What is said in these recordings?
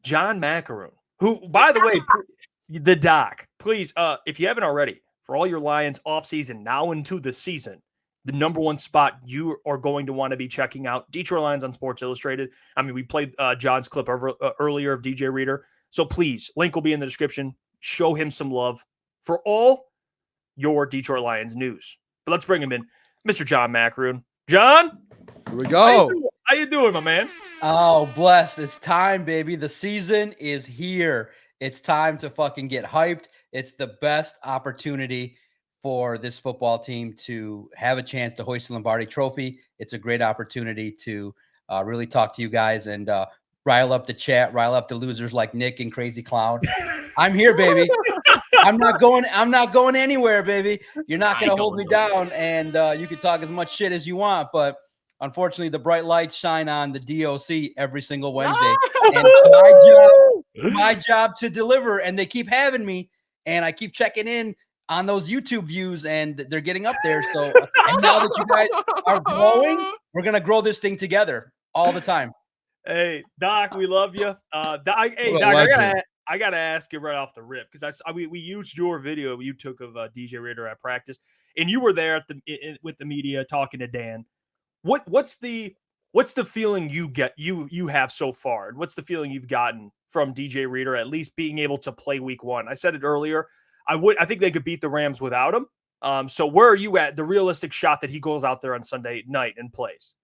John Maakaron, who, by the way, the doc, please, if you haven't already, for all your Lions offseason, now into the season, the number one spot you are going to want to be checking out, Detroit Lions on Sports Illustrated. I mean, we played John's clip earlier of DJ Reader. So please, link will be in the description. Show him some love for all your Detroit Lions news. But let's bring him in, Mr. John Maakaron. John? Here we go. How you doing, my man? Oh, bless. It's time, baby. The season is here. It's time to fucking get hyped. It's the best opportunity for this football team to have a chance to hoist the Lombardi Trophy. It's a great opportunity to really talk to you guys and rile up the chat, rile up the losers like Nick and Crazy Clown. I'm here, baby. I'm not going anywhere, baby. You're not going to hold me down, and you can talk as much shit as you want, but unfortunately, the bright lights shine on the DOC every single Wednesday. And it's my job to deliver, and they keep having me, and I keep checking in on those YouTube views, and they're getting up there. So and now that you guys are growing, we're going to grow this thing together all the time. Hey, Doc, we love you. Doc, I gotta ask you right off the rip, because we used your video you took of DJ Reader at practice, and you were there at with the media talking to Dan. What's the feeling you have so far? And what's the feeling you've gotten from DJ Reader, at least being able to play week one? I said it earlier. I think they could beat the Rams without him. So where are you at the realistic shot that he goes out there on Sunday night and plays?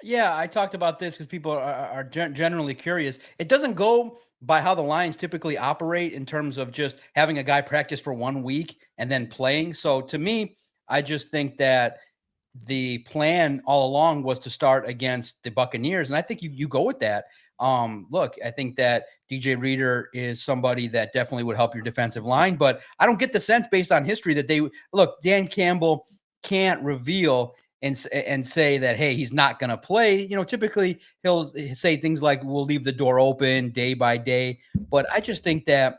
Yeah, I talked about this because people are generally curious. It doesn't go by how the Lions typically operate in terms of just having a guy practice for 1 week and then playing. So to me, I just think that the plan all along was to start against the Buccaneers. And I think you go with that. Look, I think that DJ Reader is somebody that definitely would help your defensive line, but I don't get the sense based on history that Dan Campbell can't reveal and say that, hey, he's not going to play. Typically he'll say things like, we'll leave the door open day by day. But I just think that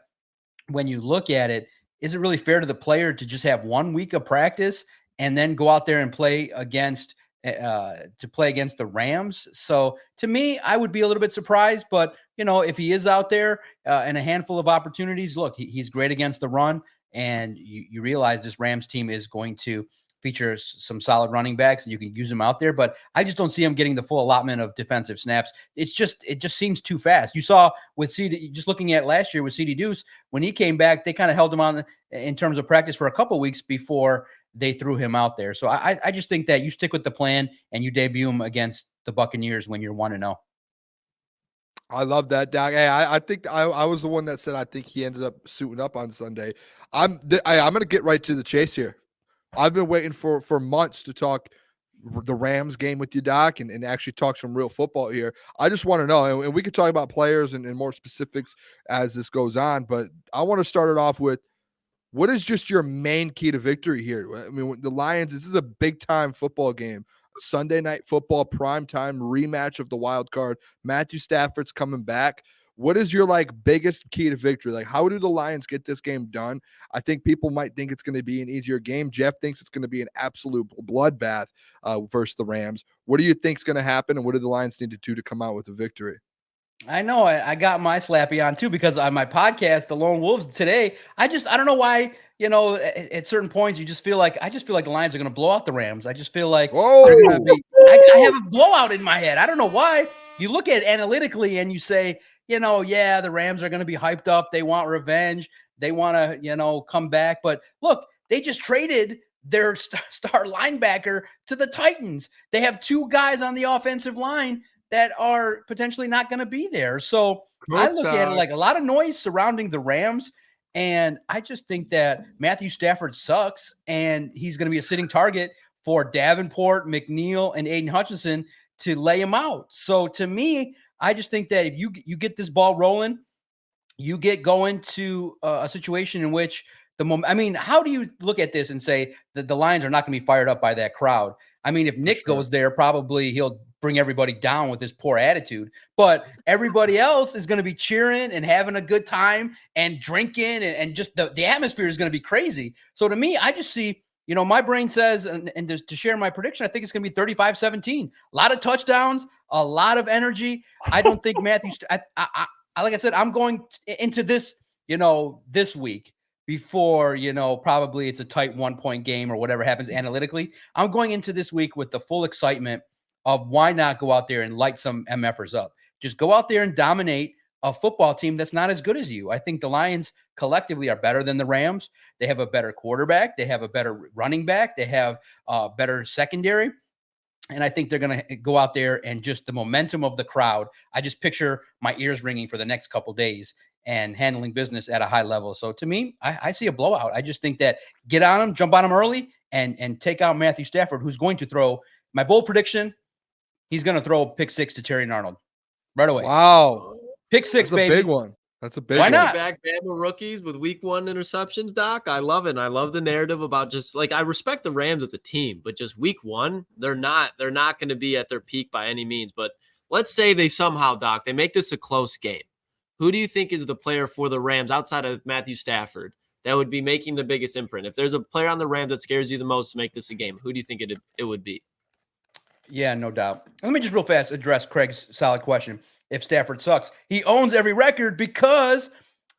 when you look at it, is it really fair to the player to just have 1 week of practice and then go out there and play against the Rams? So to me, I would be a little bit surprised, but if he is out there in a handful of opportunities, look, he's great against the run, and you realize this Rams team is going to feature some solid running backs, and you can use them out there, but I just don't see him getting the full allotment of defensive snaps. It just seems too fast. You saw with CD, just looking at last year with CD Deuce, when he came back, they kind of held him on in terms of practice for a couple of weeks before they threw him out there. So I just think that you stick with the plan and you debut him against the Buccaneers when you're 1-0. I love that, Doc. Hey, I think I was the one that said I think he ended up suiting up on Sunday. I'm going to get right to the chase here. I've been waiting for months to talk the Rams game with you, Doc, and actually talk some real football here. I just want to know, and we could talk about players and more specifics as this goes on, but I want to start it off with, what is just your main key to victory here? I mean, the Lions, this is a big-time football game. Sunday night football, primetime rematch of the wild card. Matthew Stafford's coming back. What is your biggest key to victory? How do the Lions get this game done? I think people might think it's going to be an easier game. Jeff thinks it's going to be an absolute bloodbath versus the Rams. What do you think is going to happen, and what do the Lions need to do to come out with a victory? I know I got my slappy on too, because on my podcast, The Lone Wolves, today, I don't know why, at certain points, I just feel like the Lions are going to blow out the Rams. I just feel like I have a blowout in my head. I don't know why. You look at it analytically and you say, the Rams are going to be hyped up. They want revenge. They want to, come back. But look, they just traded their star linebacker to the Titans. They have 2 guys on the offensive line that are potentially not going to be there. So I look at it like a lot of noise surrounding the Rams. And I just think that Matthew Stafford sucks, and he's going to be a sitting target for Davenport, McNeil, and Aiden Hutchinson to lay him out. So to me, I just think that if you get this ball rolling, you get going to a situation in which how do you look at this and say that the Lions are not going to be fired up by that crowd? I mean, if Nick goes there, probably he'll bring everybody down with his poor attitude, but everybody else is going to be cheering and having a good time and drinking, and just the atmosphere is going to be crazy. So to me, I just see, my brain says, and to share my prediction, I think it's going to be 35-17. A lot of touchdowns, a lot of energy. I don't think like I said, I'm going into this, this week before, probably it's a tight 1-point game or whatever happens analytically. I'm going into this week with the full excitement of why not go out there and light some MFers up. Just go out there and dominate a football team that's not as good as you. I think the Lions collectively are better than the Rams. They have a better quarterback. They have a better running back. They have a better secondary. And I think they're going to go out there and just the momentum of the crowd. I just picture my ears ringing for the next couple of days and handling business at a high level. So to me, I see a blowout. I just think that get on them, jump on them early, and take out Matthew Stafford, who's going to throw. My bold prediction, he's going to throw a pick 6 to Terry Arnold right away. Wow. Pick 6, That's baby. a big one. That's a big Why one. not? Back Bama rookies with week 1 interceptions, Doc. I love it. I love the narrative about just like I respect the Rams as a team, but just week 1, they're not going to be at their peak by any means. But let's say they somehow, Doc, they make this a close game. Who do you think is the player for the Rams outside of Matthew Stafford that would be making the biggest imprint? If there's a player on the Rams that scares you the most to make this a game, who do you think it would be? Yeah, no doubt. Let me just real fast address Craig's solid question. If Stafford sucks, he owns every record because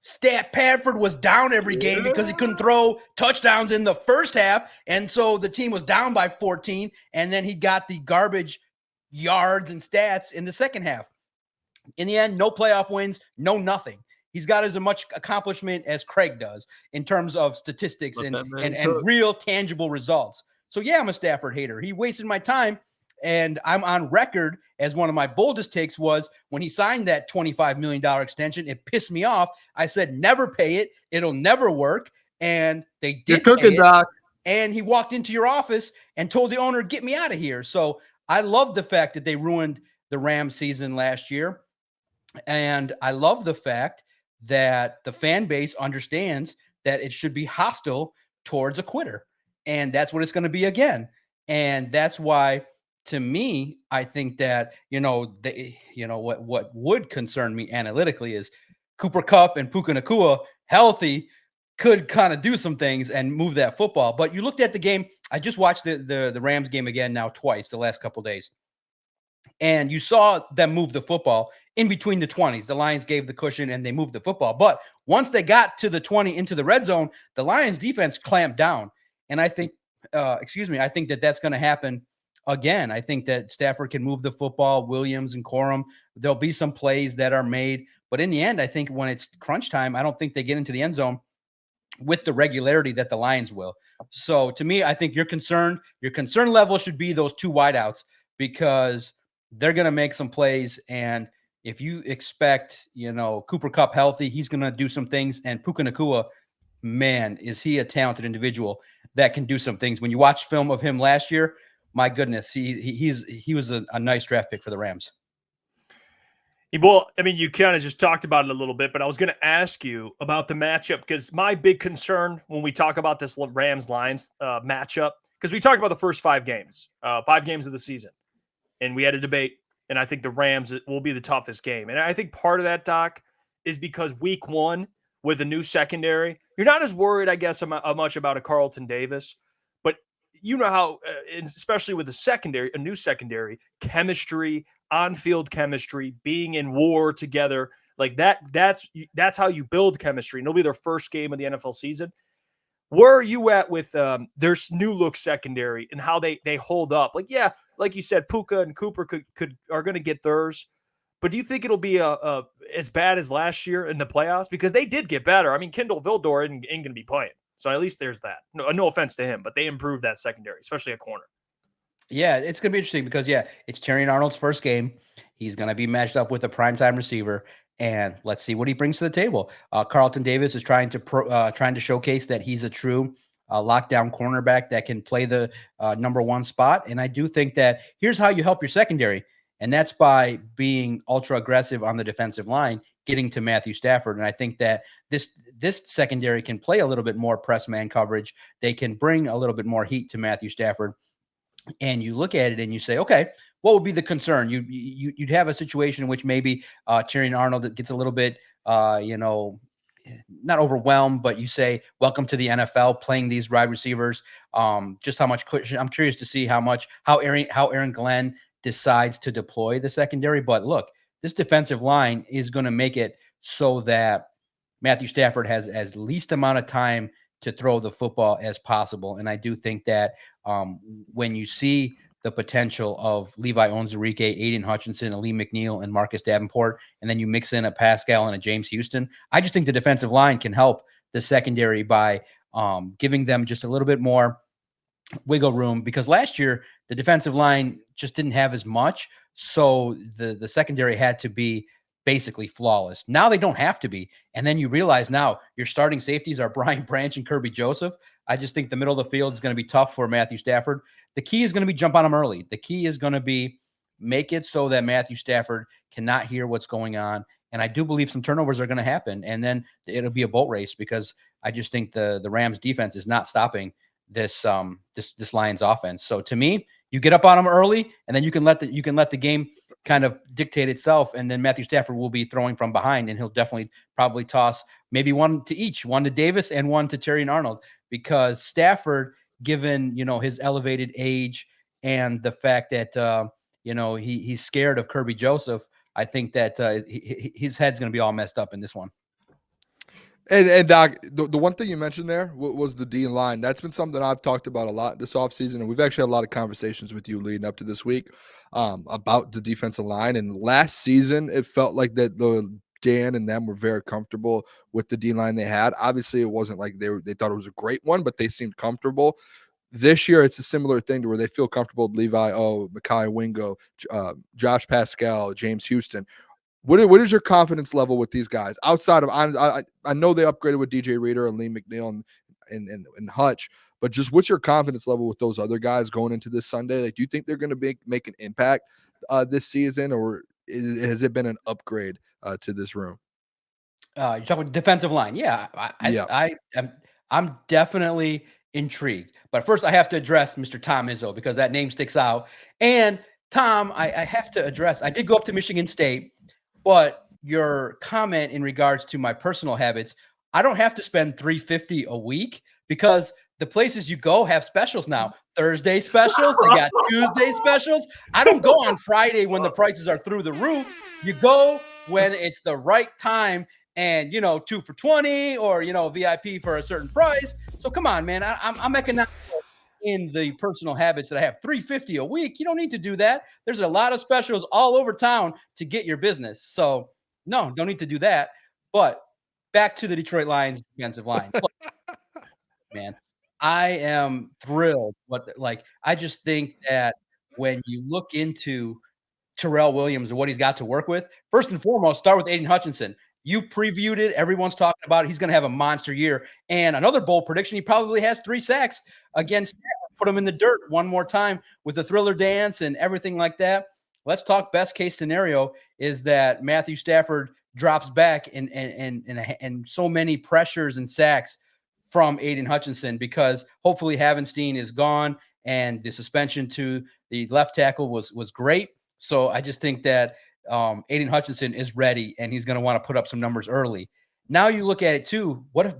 Padford was down every game because he couldn't throw touchdowns in the first half. And so the team was down by 14. And then he got the garbage yards and stats in the second half. In the end, no playoff wins, no nothing. He's got as much accomplishment as Craig does in terms of statistics and real tangible results. So, yeah, I'm a Stafford hater. He wasted my time. And I'm on record as one of my boldest takes was when he signed that $25 million extension, it pissed me off. I said, never pay it. It'll never work. And they did. You're cooking, Doc. And he walked into your office and told the owner, get me out of here. So I love the fact that they ruined the Rams season last year. And I love the fact that the fan base understands that it should be hostile towards a quitter. And that's what it's going to be again. And that's why, to me, I think that, what would concern me analytically is Cooper Kupp and Puka Nacua healthy could kind of do some things and move that football. But you looked at the game. I just watched the Rams game again now twice the last couple of days. And you saw them move the football in between the 20s. The Lions gave the cushion and they moved the football. But once they got to the 20 into the red zone, the Lions defense clamped down. And I think, I think that that's going to happen again. I think that Stafford can move the football, Williams and Corum. There'll be some plays that are made. But in the end, I think when it's crunch time, I don't think they get into the end zone with the regularity that the Lions will. So to me, I think your concern level should be those 2 wideouts because they're going to make some plays. And if you expect, Cooper Kupp healthy, he's going to do some things. And Puka Nacua, man, is he a talented individual that can do some things. When you watch film of him last year, my goodness, he was a nice draft pick for the Rams. Well, I mean, you kind of just talked about it a little bit, but I was going to ask you about the matchup because my big concern when we talk about this Rams-Lions matchup, because we talked about the first 5 games of the season, and we had a debate, and I think the Rams will be the toughest game. And I think part of that, Doc, is because week 1 with a new secondary, you're not as worried, I guess, much about a Carlton Davis. You know how, especially with a new secondary, chemistry, on-field chemistry, being in war together, like that's how you build chemistry. And it'll be their first game of the NFL season. Where are you at with their new look secondary and how they hold up? Like, yeah, like you said, Puka and Cooper are going to get theirs. But do you think it'll be as bad as last year in the playoffs? Because they did get better. I mean, Kendall Vildor ain't going to be playing. So at least there's that. No offense to him, but they improved that secondary, especially at corner. Yeah, it's going to be interesting because, it's Terry Arnold's first game. He's going to be matched up with a primetime receiver, and let's see what he brings to the table. Carlton Davis is trying to showcase that he's a true lockdown cornerback that can play the number 1 spot. And I do think that here's how you help your secondary, and that's by being ultra aggressive on the defensive line, getting to Matthew Stafford. And I think that this secondary can play a little bit more press man coverage. They can bring a little bit more heat to Matthew Stafford. And you look at it and you say, okay, what would be the concern? You'd have a situation in which maybe Terry Arnold gets a little bit, not overwhelmed, but you say, welcome to the NFL, playing these wide receivers. Just how much cushion. I'm curious to see how Aaron Glenn decides to deploy the secondary. But look, this defensive line is going to make it so that Matthew Stafford has as least amount of time to throw the football as possible. And I do think that when you see the potential of Levi Onwuzurike, Aiden Hutchinson, Ali McNeil, and Marcus Davenport, and then you mix in a Pascal and a James Houston, I just think the defensive line can help the secondary by giving them just a little bit more wiggle room, because last year the defensive line just didn't have as much. So the secondary had to be basically flawless. Now they don't have to be. And then you realize now your starting safeties are Brian Branch and Kirby Joseph. I just think the middle of the field is going to be tough for Matthew Stafford. The key is going to be jump on him early. The key is going to be make it so that Matthew Stafford cannot hear what's going on. And I do believe some turnovers are going to happen. And then it'll be a boat race, because I just think the Rams defense is not stopping this Lions offense. So to me, you get up on them early, and then you can let the game kind of dictate itself. And then Matthew Stafford will be throwing from behind, and he'll definitely probably toss maybe one to each, one to Davis and one to Terry and Arnold, because Stafford, given, his elevated age and the fact that, he's scared of Kirby Joseph, I think that his head's going to be all messed up in this one. And Doc, the one thing you mentioned there was the D line. That's been something I've talked about a lot this offseason, and we've actually had a lot of conversations with you leading up to this week about the defensive line. And last season, it felt like that Dan and them were very comfortable with the D line they had. Obviously, it wasn't like they thought it was a great one, but they seemed comfortable. This year, it's a similar thing to where they feel comfortable with Levi Mekhi Wingo, Josh Pascal, James Houston. What is your confidence level with these guys outside of I know they upgraded with DJ Reader and Lee McNeil and Hutch, but just what's your confidence level with those other guys going into this Sunday? Like, do you think they're going to make an impact this season, or has it been an upgrade to this room? You're talking about defensive line. Yeah. I'm definitely intrigued, but first I have to address Mr. Tom Izzo, because that name sticks out. And Tom, I have to address, I did go up to Michigan State, but your comment in regards to my personal habits, I don't have to spend $350 a week, because the places you go have specials now. Thursday specials, they got Tuesday specials. I don't go on Friday when the prices are through the roof. You go when it's the right time, and 2 for $20, or VIP for a certain price. So come on, man. I'm economical in the personal habits that I have. $350 a week. You don't need to do that. There's a lot of specials all over town to get your business. So no, don't need to do that. But back to the Detroit Lions defensive line. Look, man, I am thrilled. I just think that when you look into Terrell Williams and what he's got to work with, first and foremost, start with Aiden Hutchinson. You previewed it. Everyone's talking about it. He's going to have a monster year. And another bold prediction, he probably has 3 sacks against Stafford. Put him in the dirt one more time with the Thriller dance and everything like that. Let's talk best case scenario is that Matthew Stafford drops back and so many pressures and sacks from Aiden Hutchinson, because hopefully Havenstein is gone and the suspension to the left tackle was great. So I just think that Aiden Hutchinson is ready, and he's going to want to put up some numbers early. Now you look at it too. What if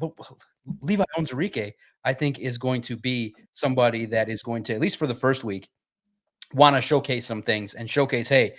Levi Onwuzurike, I think, is going to be somebody that is going to, at least for the first week, want to showcase some things and showcase, hey,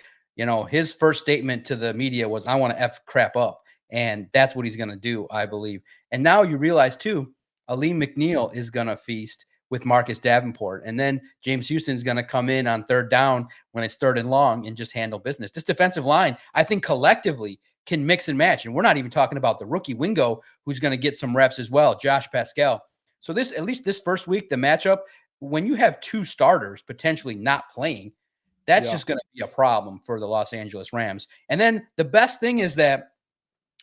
his first statement to the media was, I want to F crap up. And that's what he's going to do, I believe. And now you realize too, Ali McNeil is going to feast with Marcus Davenport. And then James Houston's going to come in on third down when it's 3rd and long and just handle business. This defensive line, I think collectively can mix and match. And we're not even talking about the rookie Wingo, who's going to get some reps as well, Josh Pascal. So at least this first week, the matchup, when you have 2 starters potentially not playing, that's just going to be a problem for the Los Angeles Rams. And then the best thing is that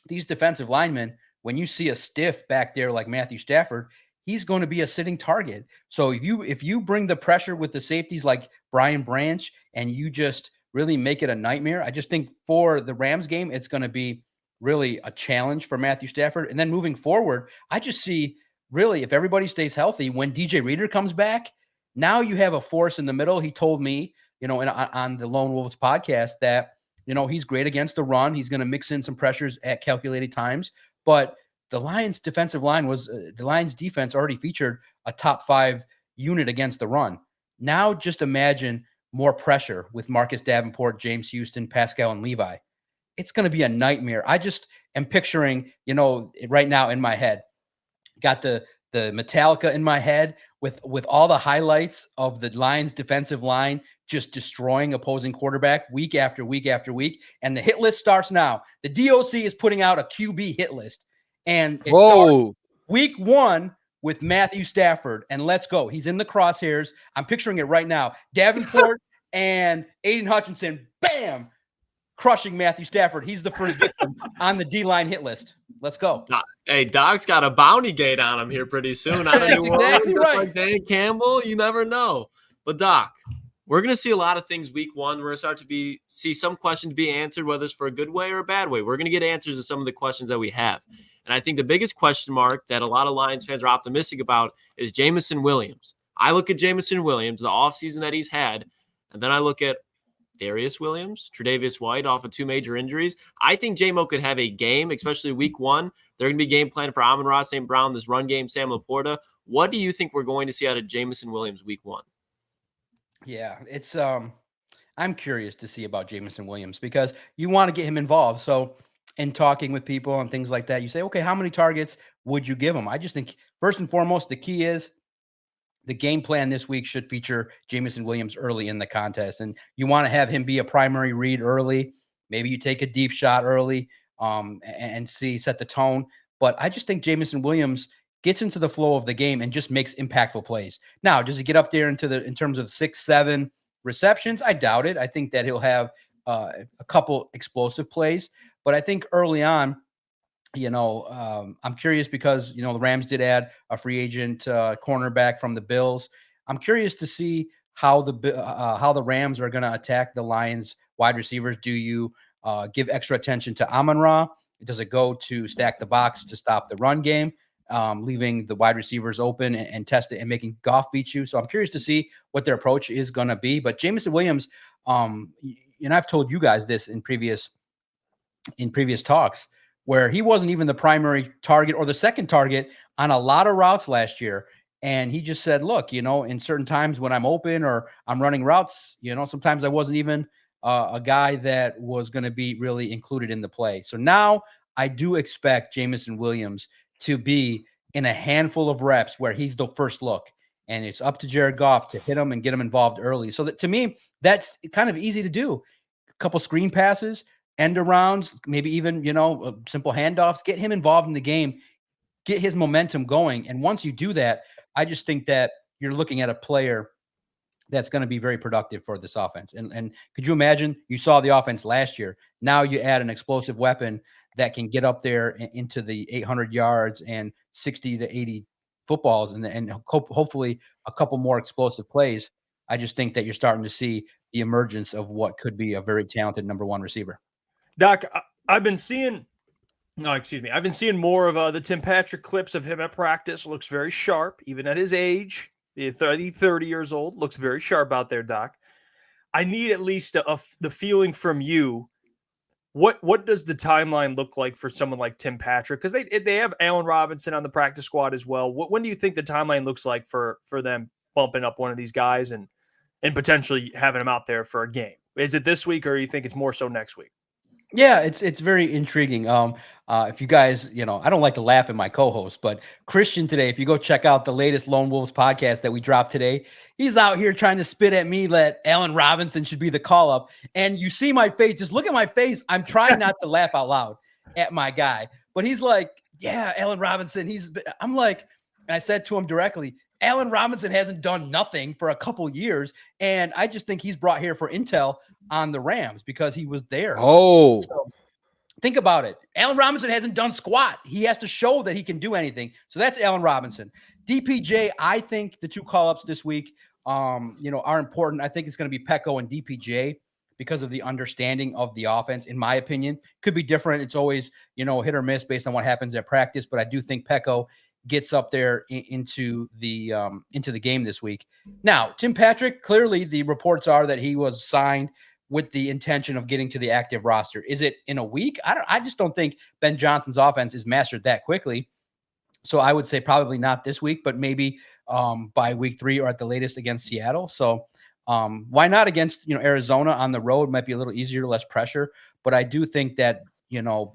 these defensive linemen, when you see a stiff back there like Matthew Stafford, he's going to be a sitting target. So if you bring the pressure with the safeties like Brian Branch and you just really make it a nightmare, I just think for the Rams game, it's going to be really a challenge for Matthew Stafford. And then moving forward, I just see really, if everybody stays healthy, when DJ Reader comes back, now you have a force in the middle. He told me, on the Lone Wolves podcast that, he's great against the run. He's going to mix in some pressures at calculated times, but the Lions defensive line the Lions defense already featured a top 5 unit against the run. Now just imagine more pressure with Marcus Davenport, James Houston, Pascal, and Levi. it's going to be a nightmare. I just am picturing, right now in my head, got the Metallica in my head with all the highlights of the Lions defensive line just destroying opposing quarterback week after week after week. And the hit list starts now. The DOC is putting out a QB hit list. And it starts week 1 with Matthew Stafford. And let's go. He's in the crosshairs. I'm picturing it right now. Davenport and Aiden Hutchinson, bam, crushing Matthew Stafford. He's the first victim on the D-line hit list. Let's go. Hey, Doc's got a bounty gate on him here pretty soon. That's exactly right. Like Dan Campbell, you never know. But Doc, we're going to see a lot of things week 1. We're going to start to see some questions be answered, whether it's for a good way or a bad way. We're going to get answers to some of the questions that we have. And I think the biggest question mark that a lot of Lions fans are optimistic about is Jameson Williams. I look at Jameson Williams, the offseason that he's had, and then I look at Darius Williams, Tre'Davious White off of 2 major injuries. I think J-Mo could have a game, especially week 1. They're going to be game plan for Amon-Ra St. Brown, this run game, Sam Laporta. What do you think we're going to see out of Jameson Williams week 1? Yeah, it's I'm curious to see about Jameson Williams because you want to get him involved. So in talking with people and things like that, you say, okay, how many targets would you give him? I just think first and foremost, the key is the game plan this week should feature Jameson Williams early in the contest. And you want to have him be a primary read early. Maybe you take a deep shot early and set the tone. But I just think Jameson Williams gets into the flow of the game and just makes impactful plays. Now, does he get up there in terms of 6-7 receptions? I doubt it. I think that he'll have a couple explosive plays. But I think early on, I'm curious because, the Rams did add a free agent cornerback from the Bills. I'm curious to see how the Rams are going to attack the Lions wide receivers. Do you give extra attention to Amon-Ra? Does it go to stack the box to stop the run game, leaving the wide receivers open and test it and making Goff beat you? So I'm curious to see what their approach is going to be. But Jameson Williams, I've told you guys this in previous talks, where he wasn't even the primary target or the second target on a lot of routes last year. And he just said, look, in certain times when I'm open or I'm running routes, sometimes I wasn't even a guy that was going to be really included in the play. So now I do expect Jameson Williams to be in a handful of reps where he's the first look. And it's up to Jared Goff to hit him and get him involved early. So that, to me, that's kind of easy to do. A couple screen passes, end arounds, maybe even, simple handoffs, get him involved in the game, get his momentum going. And once you do that, I just think that you're looking at a player that's going to be very productive for this offense. And could you imagine, you saw the offense last year. Now you add an explosive weapon that can get up there into the 800 yards and 60 to 80 footballs and hopefully a couple more explosive plays. I just think that you're starting to see the emergence of what could be a very talented number 1 receiver. Doc, I've been seeing more of the Tim Patrick clips of him at practice. Looks very sharp, even at his age. 30 years old. Looks very sharp out there, Doc. I need at least the feeling from you. What does the timeline look like for someone like Tim Patrick? Because they have Allen Robinson on the practice squad as well. When do you think the timeline looks like for them bumping up one of these guys and potentially having him out there for a game? Is it this week, or you think it's more so next week? Yeah, it's very intriguing. If you guys, I don't like to laugh at my co-host, but Christian today, if you go check out the latest Lone Wolves podcast that we dropped today, he's out here trying to spit at me that Allen Robinson should be the call-up. And you see my face, just look at my face. I'm trying not to laugh out loud at my guy, but he's like, yeah, Allen Robinson. I'm like, and I said to him directly, Allen Robinson hasn't done nothing for a couple years. And I just think he's brought here for intel on the Rams because he was there. Oh, so think about it. Allen Robinson hasn't done squat. He has to show that he can do anything. So that's Allen Robinson. DPJ, I think the 2 call-ups this week, are important. I think it's going to be Peko and DPJ because of the understanding of the offense, in my opinion. Could be different. It's always, hit or miss based on what happens at practice. But I do think Peko gets up there into the game this week. Now, Tim Patrick, clearly the reports are that he was signed with the intention of getting to the active roster. Is it in a week? I just don't think Ben Johnson's offense is mastered that quickly. So I would say probably not this week, but maybe by week 3 or at the latest against Seattle. So why not against Arizona on the road? Might be a little easier, less pressure. But I do think that,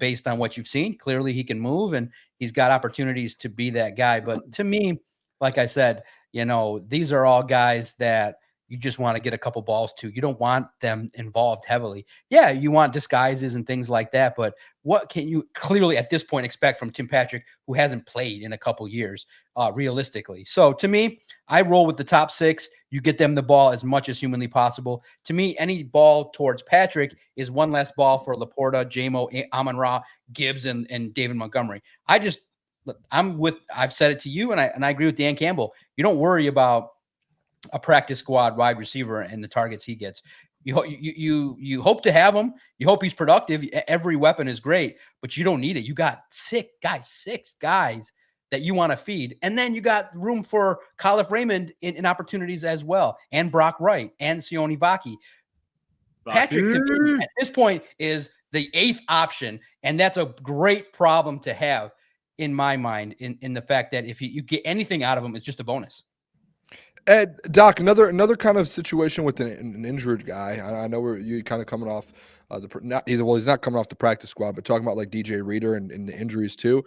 based on what you've seen, clearly he can move and he's got opportunities to be that guy. But to me, like I said, these are all guys that you just want to get a couple balls to. You don't want them involved heavily. Yeah, you want disguises and things like that, but what can you clearly at this point expect from Tim Patrick, who hasn't played in a couple years, realistically? So to me, I roll with the top 6. You get them the ball as much as humanly possible. To me, any ball towards Patrick is one less ball for Laporta, Jamo, Amon-Ra, Gibbs, and David Montgomery. I've said it to you, and I agree with Dan Campbell. You don't worry about a practice squad wide receiver and the targets he gets. You hope to have him. You hope he's productive. Every weapon is great, but you don't need it. You got 6 guys that you want to feed. And then you got room for Khalif Raymond in opportunities as well, and Brock Wright and Sione Vaki. Patrick, to me, at this point, is the 8th option, and that's a great problem to have in my mind, in the fact that if you get anything out of him, it's just a bonus. Ed, Doc, another kind of situation with an injured guy. I know you kind of coming off he's not coming off the practice squad, but talking about like DJ Reader and the injuries too.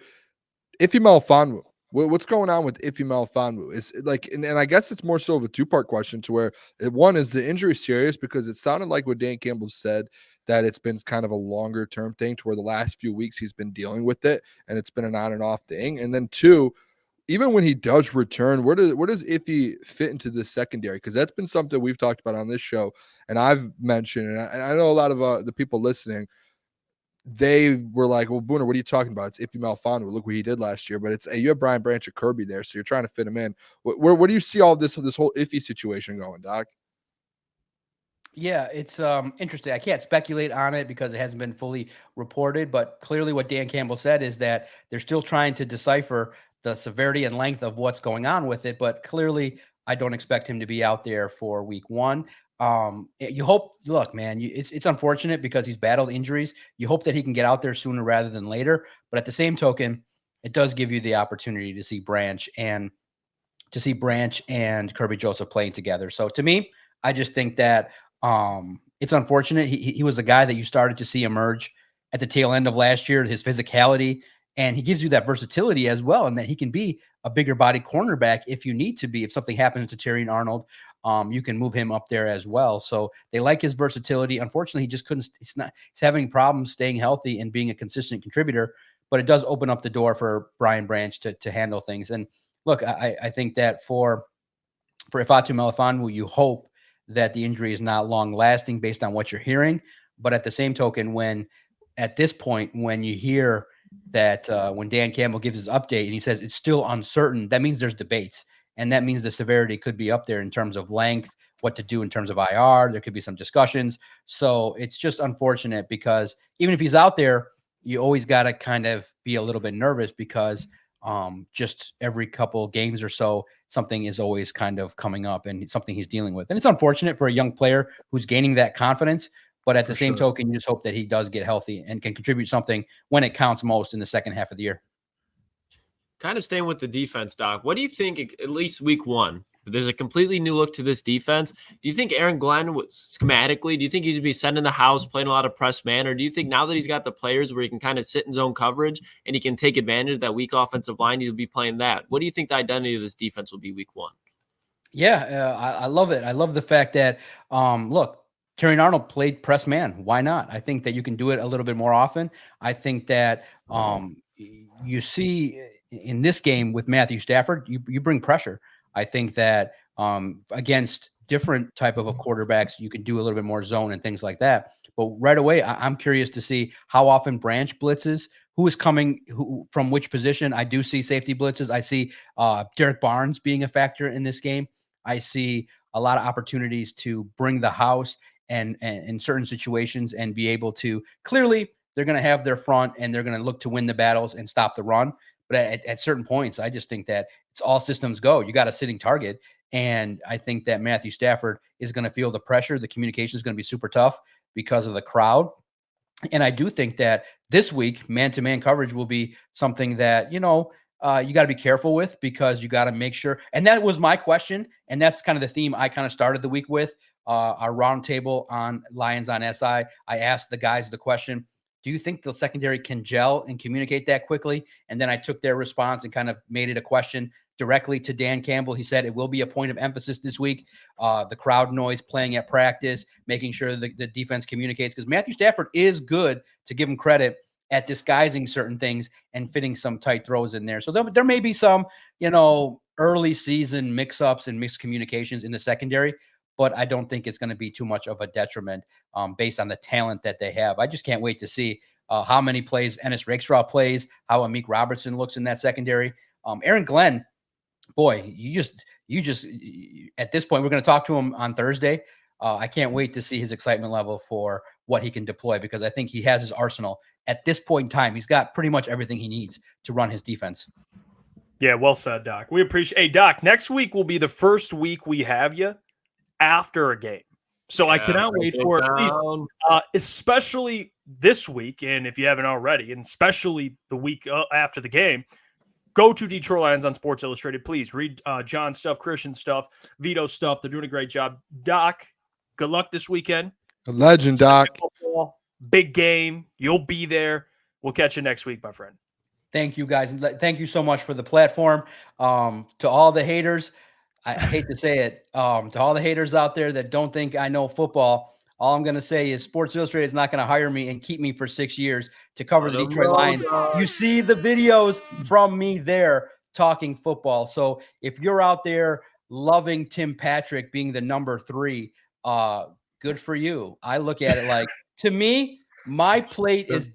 Ife Melifonwu, what's going on with Ife Melifonwu? Is like, and I guess it's more so of a 2-part question to where one is the injury serious, because it sounded like what Dan Campbell said that it's been kind of a longer term thing to where the last few weeks he's been dealing with it and it's been an on and off thing. And then 2, even when he does return, where does Iffy fit into this secondary? Because that's been something we've talked about on this show, and I've mentioned, and I know a lot of the people listening, they were like, well, Booner, what are you talking about? It's Ife Melifonwu. Look what he did last year. But it's you have Brian Branch and Kirby there, so you're trying to fit him in. Where do you see all this whole Iffy situation going, Doc? Yeah, it's interesting. I can't speculate on it because it hasn't been fully reported, but clearly what Dan Campbell said is that they're still trying to decipher the severity and length of what's going on with it. But clearly, I don't expect him to be out there for week 1. You hope, look, man, it's unfortunate because he's battled injuries. You hope that he can get out there sooner rather than later. But at the same token, it does give you the opportunity to see Branch and Kirby Joseph playing together. So to me, I just think that it's unfortunate. He was a guy that you started to see emerge at the tail end of last year, his physicality, and he gives you that versatility as well, and that he can be a bigger body cornerback if you need to be. If something happens to Terrion Arnold, you can move him up there as well. So they like his versatility. Unfortunately, he just couldn't. He's having problems staying healthy and being a consistent contributor. But it does open up the door for Brian Branch to handle things. And look, I think that for Ifeatu Melifonwu, you hope that the injury is not long lasting based on what you're hearing. But at the same token, at this point, when you hear that when Dan Campbell gives his update and he says it's still uncertain, that means there's debates. And that means the severity could be up there in terms of length, what to do in terms of IR. There could be some discussions. So it's just unfortunate because even if he's out there, you always got to kind of be a little bit nervous because just every couple games or so, something is always kind of coming up and something he's dealing with. And it's unfortunate for a young player who's gaining that confidence. But at the same token, you just hope that he does get healthy and can contribute something when it counts most in the second half of the year. Kind of staying with the defense, Doc. What do you think, at least week 1, there's a completely new look to this defense? Do you think Aaron Glenn, schematically, do you think he should be sent in the house, playing a lot of press man? Or do you think now that he's got the players where he can kind of sit in zone coverage and he can take advantage of that weak offensive line, he'll be playing that? What do you think the identity of this defense will be week 1? Yeah, I love it. I love the fact that, look, Terrion Arnold played press man. Why not? I think that you can do it a little bit more often. I think that you see in this game with Matthew Stafford, you bring pressure. I think that against different type of quarterbacks, you can do a little bit more zone and things like that. But right away, I'm curious to see how often Branch blitzes, who is coming from which position. I do see safety blitzes. I see Derek Barnes being a factor in this game. I see a lot of opportunities to bring the house and in certain situations and be able to clearly they're going to have their front and they're going to look to win the battles and stop the run. But at certain points, I just think that it's all systems go. You got a sitting target. And I think that Matthew Stafford is going to feel the pressure. The communication is going to be super tough because of the crowd. And I do think that this week, man-to-man coverage will be something that, you got to be careful with because you got to make sure. And that was my question. And that's kind of the theme I kind of started the week with. our roundtable on Lions on SI, I asked the guys the question, do you think the secondary can gel and communicate that quickly? And then I took their response and kind of made it a question directly to Dan Campbell. He said it will be a point of emphasis this week. The crowd noise, playing at practice, making sure the defense communicates, because Matthew Stafford is good, to give him credit, at disguising certain things and fitting some tight throws in there. So there may be some, early season mix-ups and miscommunications in the secondary, but I don't think it's going to be too much of a detriment based on the talent that they have. I just can't wait to see how many plays Ennis Rakestraw plays, how Amik Robertson looks in that secondary. Aaron Glenn, boy, you just at this point, we're going to talk to him on Thursday. I can't wait to see his excitement level for what he can deploy, because I think he has his arsenal at this point in time. He's got pretty much everything he needs to run his defense. Yeah, well said, Doc. We appreciate. Hey, Doc, next week will be the first week we have you after a game. So I cannot wait for it. Please, especially this week, and if you haven't already, and especially the week after the game, go to Detroit Lions on Sports Illustrated. Please read John's stuff, Christian's stuff, Vito's stuff. They're doing a great job. Doc, good luck this weekend. A legend, Doc. Football, big game. You'll be there. We'll catch you next week, my friend. Thank you, guys. And thank you so much for the platform. To all the haters, I hate to say it, to all the haters out there that don't think I know football, all I'm going to say is Sports Illustrated is not going to hire me and keep me for 6 years to cover the Detroit Lions. You see the videos from me there talking football. So if you're out there loving Tim Patrick being the number 3, good for you. I look at it like, to me, my plate is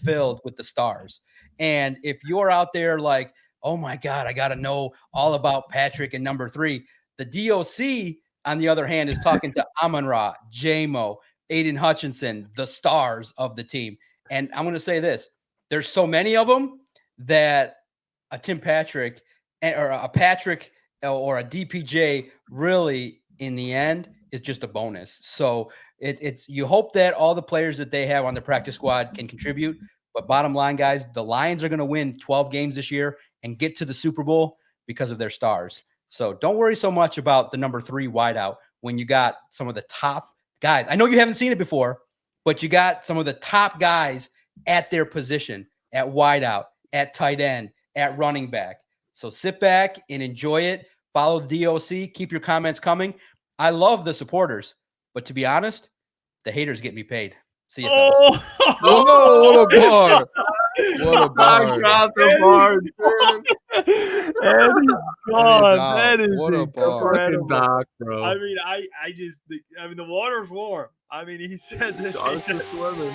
filled with the stars. And if you're out there like, oh my God, I got to know all about Patrick and number 3, the DOC, on the other hand, is talking to Amon-Ra, J-Mo, Aiden Hutchinson, the stars of the team. And I'm going to say this, there's so many of them that a Tim Patrick or a Patrick or a DPJ really, in the end, is just a bonus. So it's you hope that all the players that they have on the practice squad can contribute. But bottom line, guys, the Lions are going to win 12 games this year and get to the Super Bowl because of their stars. So don't worry so much about the number 3 wideout when you got some of the top guys. I know you haven't seen it before, but you got some of the top guys at their position, at wideout, at tight end, at running back. So sit back and enjoy it. Follow the DOC. Keep your comments coming. I love the supporters, but to be honest, the haters get me paid. See you, fellas. Oh, what a bar. What a bar. I got the bar, That is what a bar. fucking Doc, bro. I mean, I mean, the water's warm. I mean, he says it. Swimming.